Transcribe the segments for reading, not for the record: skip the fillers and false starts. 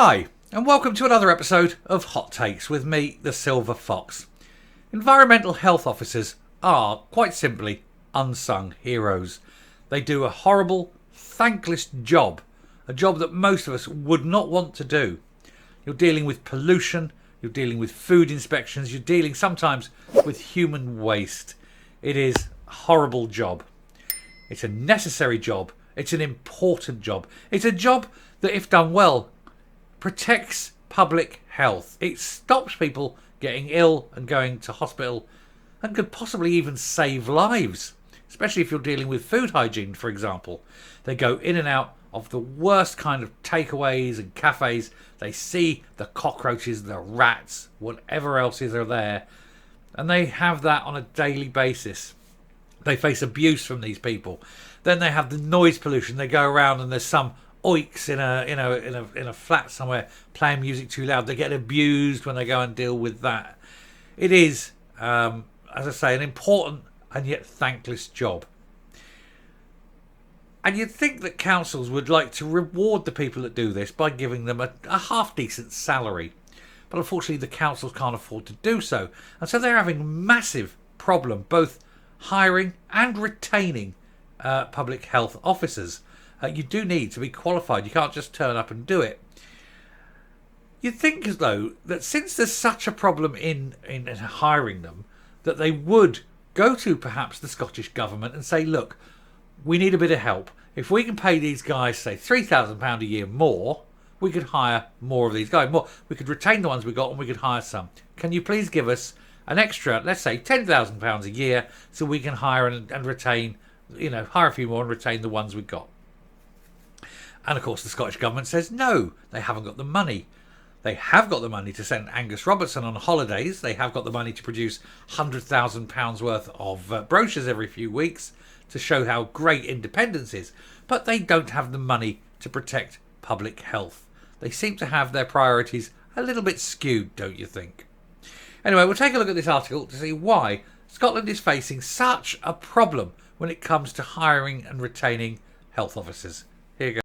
Hi, and welcome to another episode of Hot Takes with me, the Silver Fox. Environmental health officers are, quite simply, unsung heroes. They do a horrible, thankless job, a job that most of us would not want to do. You're dealing with pollution, you're dealing with food inspections, you're dealing sometimes with human waste. It is a horrible job. It's a necessary job. It's an important job. It's a job that, if done well, protects public health. It stops people getting ill and going to hospital and could possibly even save lives, especially if you're dealing with food hygiene, for example. They go in and out of the worst kind of takeaways and cafes. They see the cockroaches, the rats, whatever else is there, and they have that on a daily basis. They face abuse from these people. Then they have the noise pollution. They go around and there's some oiks in a flat somewhere playing music too loud. They get abused when they go and deal with that. It is, as I say, an important and yet thankless job. And you'd think that councils would like to reward the people that do this by giving them a half-decent salary. But unfortunately, the councils can't afford to do so. And so they're having a massive problem, both hiring and retaining public health officers. You do need to be qualified. You can't just turn up and do it. You'd think, as though, that since there's such a problem in hiring them, that they would go to perhaps the Scottish Government and say, look, we need a bit of help. If we can pay these guys, say, £3,000 a year more, we could hire more of these guys. We could retain the ones we got and we could hire some. Can you please give us an extra, let's say, £10,000 a year so we can hire and retain, hire a few more and retain the ones we got? And of course the Scottish Government says no, they haven't got the money. They have got the money to send Angus Robertson on holidays. They have got the money to produce £100,000 worth of brochures every few weeks to show how great independence is. But they don't have the money to protect public health. They seem to have their priorities a little bit skewed, don't you think? Anyway, we'll take a look at this article to see why Scotland is facing such a problem when it comes to hiring and retaining health officers. Here you go.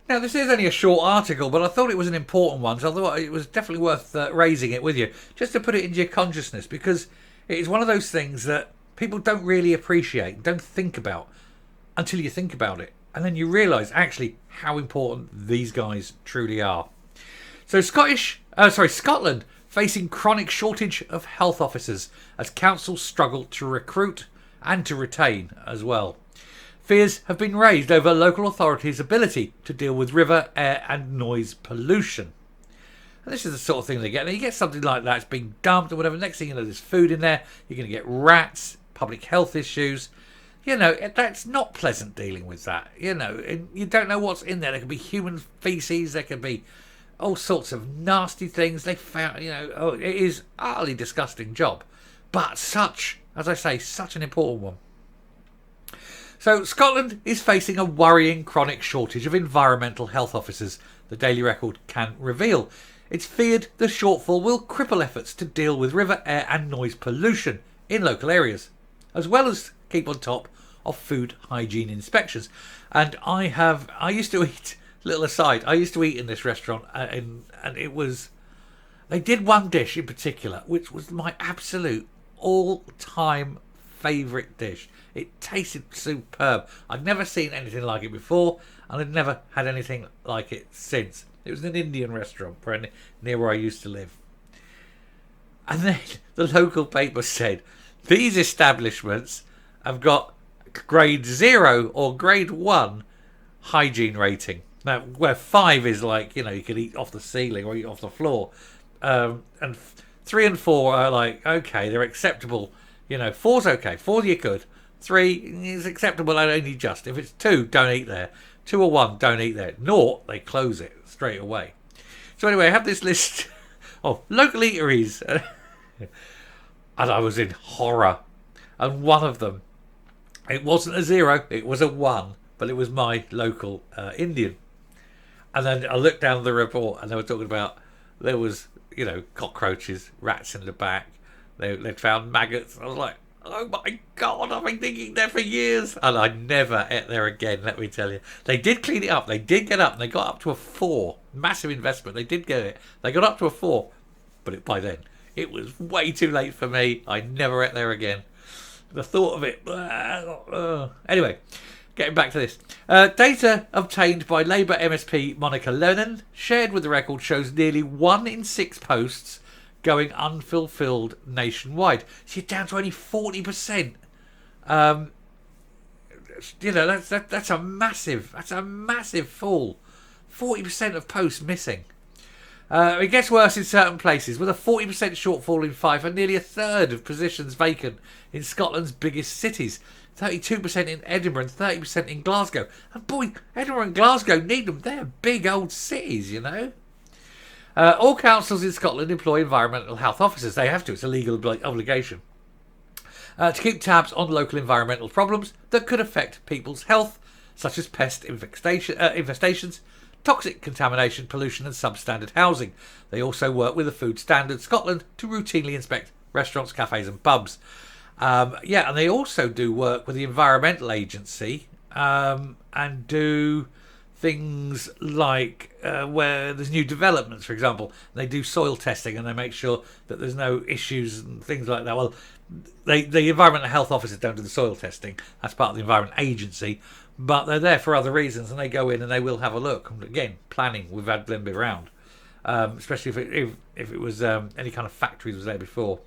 Now, this is only a short article, but I thought it was an important one, so I thought it was definitely worth raising it with you, just to put it into your consciousness, because it is one of those things that people don't really appreciate, don't think about, until you think about it. And then you realise, actually, how important these guys truly are. So Scotland facing chronic shortage of health officers as councils struggle to recruit and to retain as well. Fears have been raised over local authorities' ability to deal with river, air and noise pollution. And this is the sort of thing they get. Now, you get something like that, it's being dumped or whatever. Next thing you know, there's food in there. You're going to get rats, public health issues. That's not pleasant dealing with that. And you don't know what's in there. There could be human feces. There could be all sorts of nasty things. They found, it is utterly disgusting job. But such an important one. So Scotland is facing a worrying chronic shortage of environmental health officers, the Daily Record can reveal. It's feared the shortfall will cripple efforts to deal with river, air and noise pollution in local areas, as well as keep on top of food hygiene inspections. And I used to eat, little aside, I used to eat in this restaurant and it was, they did one dish in particular, which was my absolute all-time favourite dish. It tasted superb. I'd never seen anything like it before, and I'd never had anything like it since. It was an Indian restaurant near where I used to live. And then the local paper said, these establishments have got grade 0 or grade 1 hygiene rating. Now, where 5 is like, you can eat off the ceiling or eat off the floor. And 3 and 4 are like, okay, they're acceptable. 4's okay. 4 you're good. 3 is acceptable and only just. If it's 2, don't eat there. 2 or 1, don't eat there. 0, they close it straight away. So anyway, I have this list of local eateries. And I was in horror. And one of them, it wasn't a 0, it was a 1. But it was my local Indian. And then I looked down the report and they were talking about, there was, cockroaches, rats in the back. They'd found maggots. I was like, Oh my God, I've been thinking there for years. And I never ate there again, let me tell you. They did clean it up. They did get up and they got up to a 4. Massive investment. They did get it. They got up to a 4. But by then, it was way too late for me. I never ate there again. The thought of it. Anyway, getting back to this. Data obtained by Labour MSP Monica Lennon, shared with the Record, shows nearly 1 in 6 posts going unfulfilled nationwide. So you're down to only 40%. That's a massive fall. 40% of posts missing. It gets worse in certain places, with a 40% shortfall in Fife and nearly a third of positions vacant in Scotland's biggest cities. 32% in Edinburgh and 30% in Glasgow. And boy, Edinburgh and Glasgow need them. They're big old cities, you know. All councils in Scotland employ environmental health officers. They have to. It's a legal obligation. To keep tabs on local environmental problems that could affect people's health, such as pest infestations, toxic contamination, pollution and substandard housing. They also work with the Food Standards Scotland to routinely inspect restaurants, cafes and pubs. And they also do work with the Environmental Agency and do things like where there's new developments, for example. They do soil testing and they make sure that there's no issues and things like that. Well, the environmental health officers don't do the soil testing. That's part of the Environment Agency. But they're there for other reasons, and they go in and they will have a look. And again, planning. We've had Glenby round, especially if it was any kind of factories was there before.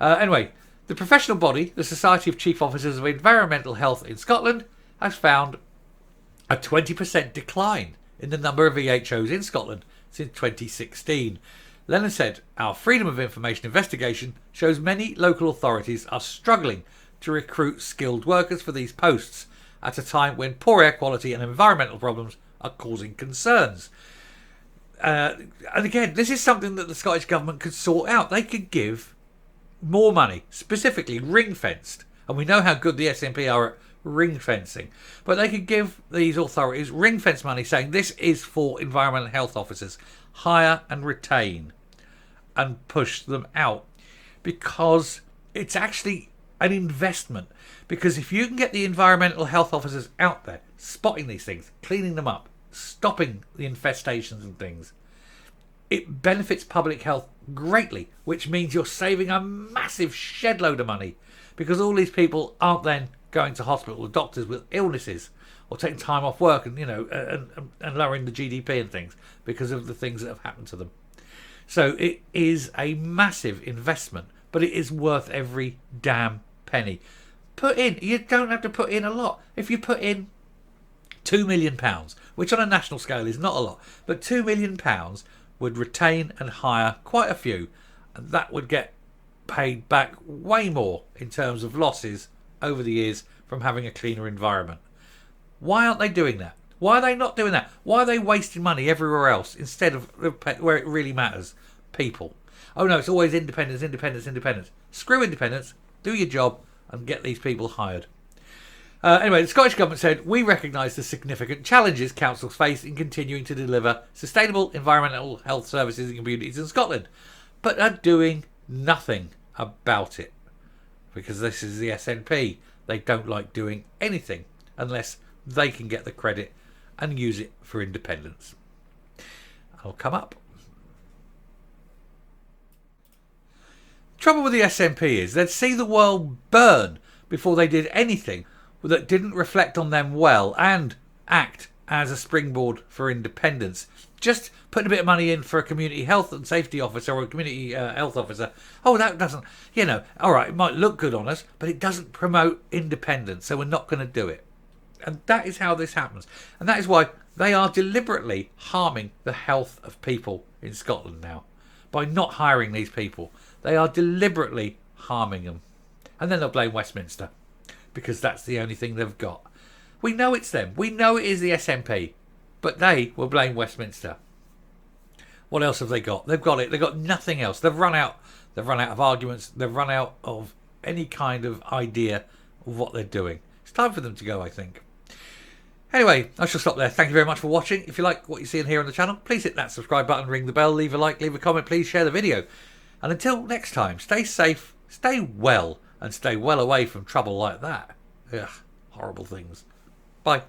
Anyway, the professional body, the Society of Chief Officers of Environmental Health in Scotland, has found a 20% decline in the number of EHOs in Scotland since 2016. Lennon said, "Our Freedom of Information investigation shows many local authorities are struggling to recruit skilled workers for these posts at a time when poor air quality and environmental problems are causing concerns." And again, this is something that the Scottish Government could sort out. They could give more money, specifically ring-fenced. And we know how good the SNP are at ring-fencing. But they could give these authorities ring-fence money saying this is for environmental health officers. Hire and retain and push them out. Because it's actually an investment. Because if you can get the environmental health officers out there, spotting these things, cleaning them up, stopping the infestations and things, it benefits public health greatly, which means you're saving a massive shed load of money, because all these people aren't then going to hospital with doctors with illnesses or taking time off work and and lowering the GDP and things because of the things that have happened to them. So it is a massive investment, but it is worth every damn penny. Put in, you don't have to put in a lot. If you put in £2 million, which on a national scale is not a lot, but £2 million would retain and hire quite a few, and that would get paid back way more in terms of losses over the years from having a cleaner environment. Why aren't they doing that? Why are they not doing that? Why are they wasting money everywhere else instead of where it really matters? People. Oh no, it's always independence, independence, independence. Screw independence, do your job and get these people hired. Anyway, the Scottish Government said, "We recognise the significant challenges councils face in continuing to deliver sustainable environmental health services in communities in Scotland, but are doing nothing about it." Because this is the SNP. They don't like doing anything unless they can get the credit and use it for independence. I'll come up. Trouble with the SNP is they'd see the world burn before they did anything that didn't reflect on them well and act as a springboard for independence. Just putting a bit of money in for a community health and safety officer or a community health officer, that doesn't, all right, it might look good on us, but it doesn't promote independence, so we're not going to do it. And that is how this happens. And that is why they are deliberately harming the health of people in Scotland now. By not hiring these people, they are deliberately harming them. And then they'll blame Westminster, because that's the only thing they've got. We know it's them. We know it is the SNP. But they will blame Westminster. What else have they got? They've got it. They've got nothing else. They've run out. They've run out of arguments. They've run out of any kind of idea of what they're doing. It's time for them to go, I think. Anyway, I shall stop there. Thank you very much for watching. If you like what you see and hear on the channel, please hit that subscribe button, ring the bell, leave a like, leave a comment, please share the video. And until next time, stay safe, stay well, and stay well away from trouble like that. Ugh, horrible things. Bye.